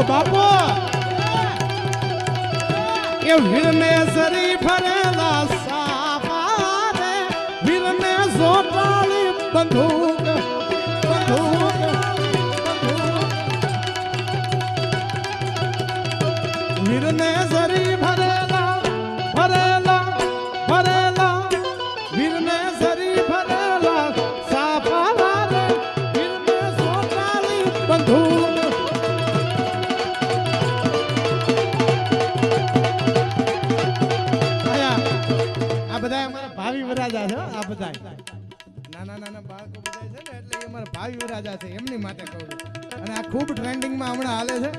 બાપો એ વીરને સરી ફરેલા સાપારે વીરને સોટાળી બંદૂક બંદૂક વીરને સરી ભરેલા ભરેલા ભરેલા વીરને સરી ભરેલા સાપારે વીરને સોટાળી બંદૂક બધા અમારા ભાવિ વરાજા છે આ બધા નાના નાના બાળકો બધા છે ને એટલે અમારા ભાવિ વરાજા છે એમની માટે કહું છું અને આ ખૂબ ટ્રેન્ડિંગમાં હમણાં હાલે છે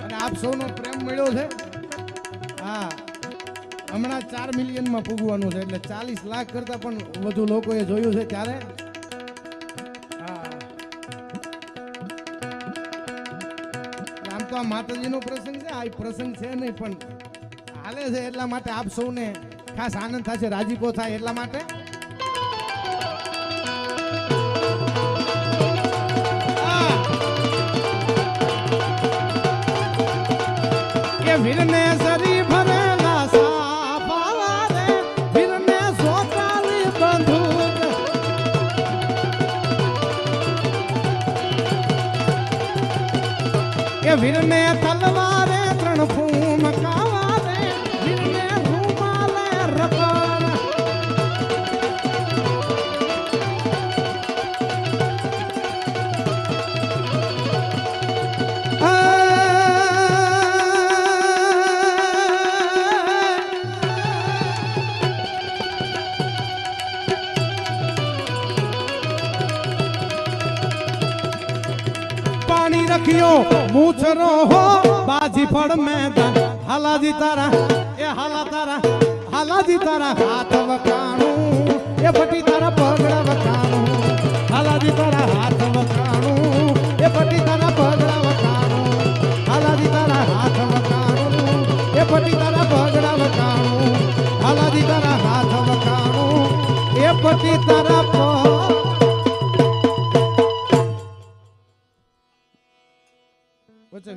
અને આપ સૌનો પ્રેમ મળ્યો છે હા હમણાં 4 મિલિયનમાં પૂગવાનું છે એટલે 40 લાખ કરતાં પણ વધુ લોકોએ જોયું છે ત્યારે હા આમ તો આ માતાજીનો પ્રસંગ છે આ પ્રસંગ છે નહીં પણ હાલે છે એટલા માટે આપ સૌને ખાસ આનંદ થશે રાજીપો થાય એટલા માટે કે વીરને સરી ભરેલા સાપારે વીરને સોટાળી બંદૂક કે વીરને તલવારે 3 ફૂમ કાવારે વીરને पानी रखियो मूछरो हो बाजी फड़ मैदान हालाजी तारा हालाजी तारा हाथ वकाणू ये पटी तारा पगड़ा वकाणू हालाजी तारा हाथ वकाणू ये पटी तारा पगड़ा वकाणू हालाजी तारा हाथ वकाणू ये पटी तारा पगड़ा वकाणू हालाजी तारा हाथ वकाणू ये पटी तारा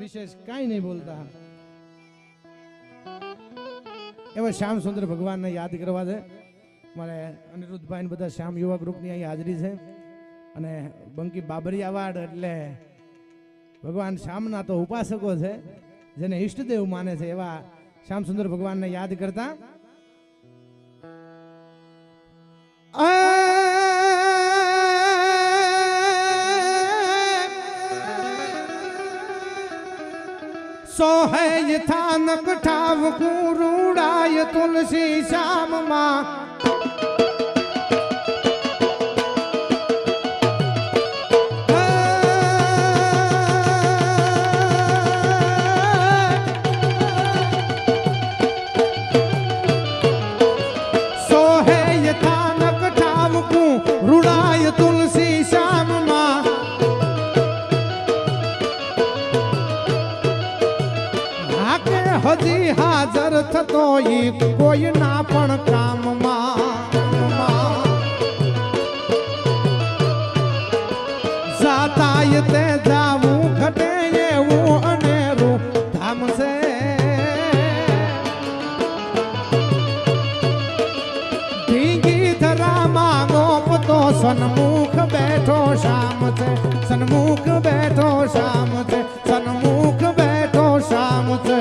विशेष कई नहीं बोलता एवं श्याम सुंदर भगवान ने याद करवा दे मारे अनिरुद्ध भाई बधा श्याम युवा ग्रुप ની અહીં હાજરી છે અને બંકી બાબરી અવાર્ડ એટલે ભગવાન શ્યામના તો ઉપાસકો છે જેને ઈષ્ટદેવ માને છે એવા શ્યામ સુંદર ભગવાનને યાદ કરતા सोहे यथानक ठाव कूरूड़ाय तुलसी श्याम मां सोहे यथानक ठाव कूरूड़ाय तुलसी श्याम मां हजी हाजर थतो ई कोई ना पण काम जाता ते जावू घटे एवं अनेरू धाम से ढींगी धरा मांगो तो सन्मुख बैठो शाम से सन्मुख बैठो शाम से सन्मुख बैठो शाम से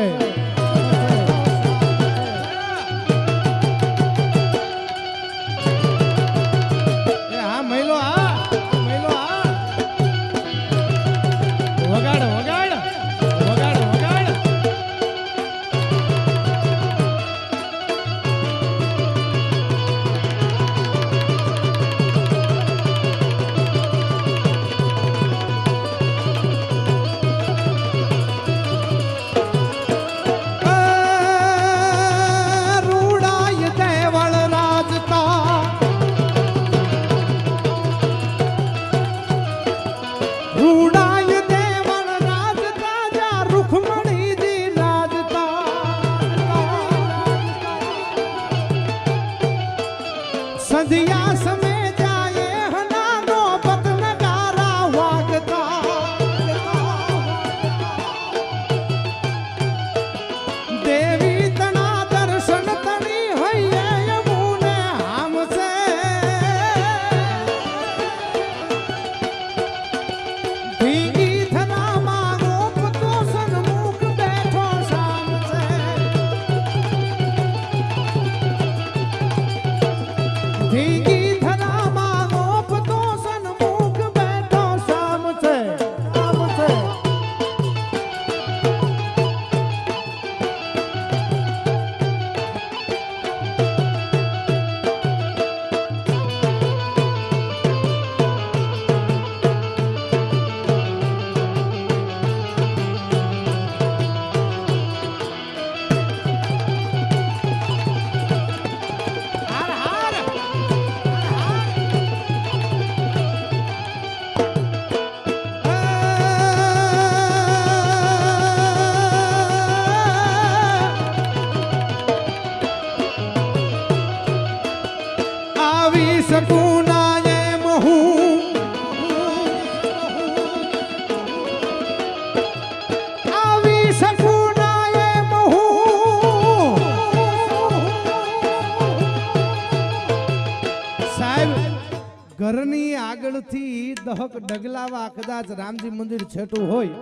ઘરની આગળથી દહક ડગલાવા કદાચ રામજી મંદિર છેટું હોય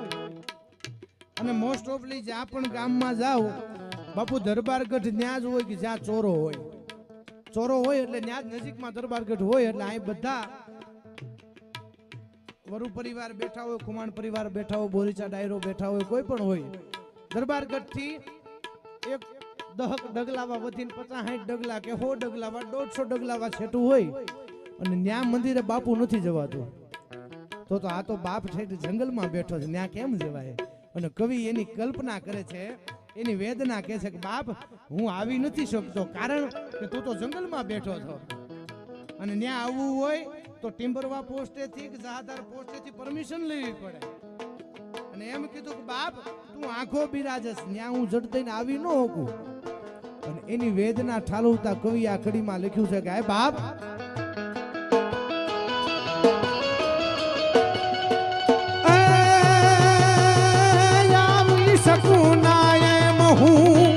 અને મોસ્ટ ઓફલી જ્યાં પણ ગામમાં જાવ બાપુ દરબારગઢ ન્યા જ હોય કે જ્યાં ચોરો હોય એટલે ન્યા જ નજીકમાં દરબારગઢ હોય એટલે અહીં બધા વરુ પરિવાર બેઠા હોય, ખુમાણ પરિવાર બેઠા હોય, બોરીચા ડાયરો બેઠા હોય, કોઈ પણ હોય. દરબારગઢ થી એક દહક ડગલાવા વધીને 50-60 ડગલા કે 100 ડગલાવા 150 ડગલાવા છેટું હોય અને ન્યા મંદિરે બાપુ નથી જવાતું. તો આ તો બાપ છે જંગલમાં બેઠો છે, ન્યા કેમ જવાય? અને કવિ એની કલ્પના કરે છે, એની વેદના કહે છે કે બાપ હું આવી નથી શકતો, કારણ કે તું તો જંગલમાં બેઠો છો અને ન્યા આવવું હોય તો ટિમ્બરવા પોસ્ટેથી કે જહાદાર પોસ્ટેથી પરમિશન લેવી પડે. અને એમ કીધું કે બાપ તું આંખો બિરાજસ, ન્યા હું જડ દઈને આવી ન શકું. અને એની વેદના ઠાલવતા કવિ આ કડીમાં લખ્યું છે કે આ બાપ આવી શકું ના એમ હું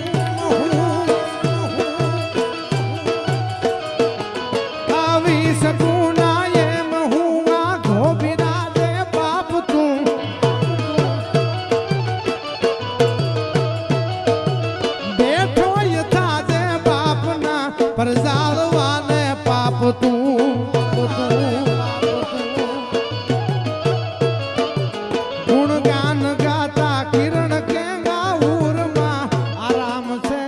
આવી શકું ના એમ હું આંખો બિરાજે બાપ તું બેઠો યથાજે બાપના પરજાળવાને પાપ તું ગુણગાન ગાતા કિરણ કે ગાઉરમાં આરામ છે.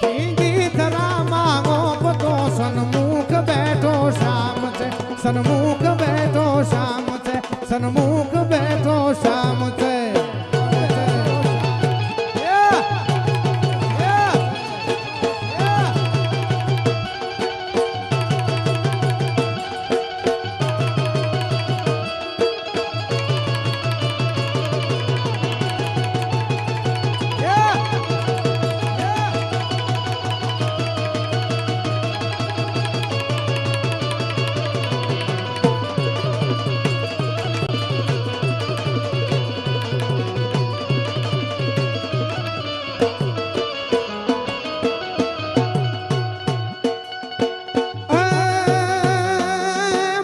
ઢીંગી ધરામાં ગોપતો સન્મુખ બેઠો શામ છે, સન્મુખ બેઠો શામ છે, સન્મુખ બેઠો શામ છે.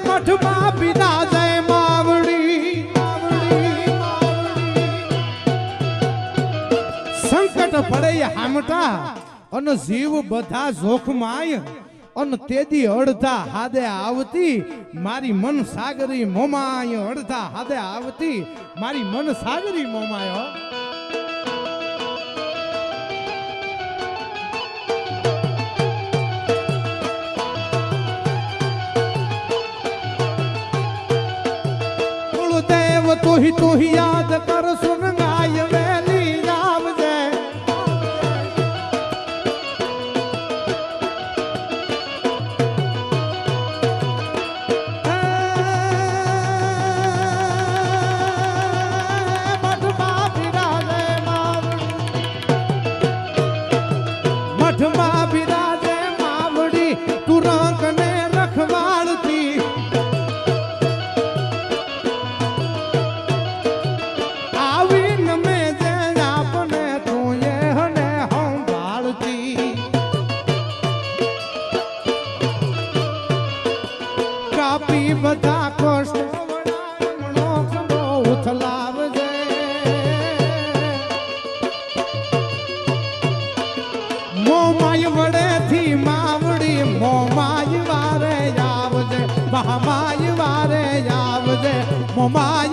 મઠમાં બિરાજે માવડી, સંકટ પડે હામટા અને જીવ બધા જોખમાય અને તેદી અડધા હાદે આવતી મારી મન સાગરી મોમાય, અડધા હાદે આવતી મારી મન સાગરી મોમાય. તું ही याद कर सुन गाय वेली जावजे. મઠમાં બિરાજે માવડી, મઠમાં બિરાજે માવડી તું રંગને રખવાડતી. કાપી બધા કોષ્ટ ઉથલાવજે. મોમાય વડેથી માવડી મોમાય વારે આવજે, મહામાય વારે આવજે, મોમાય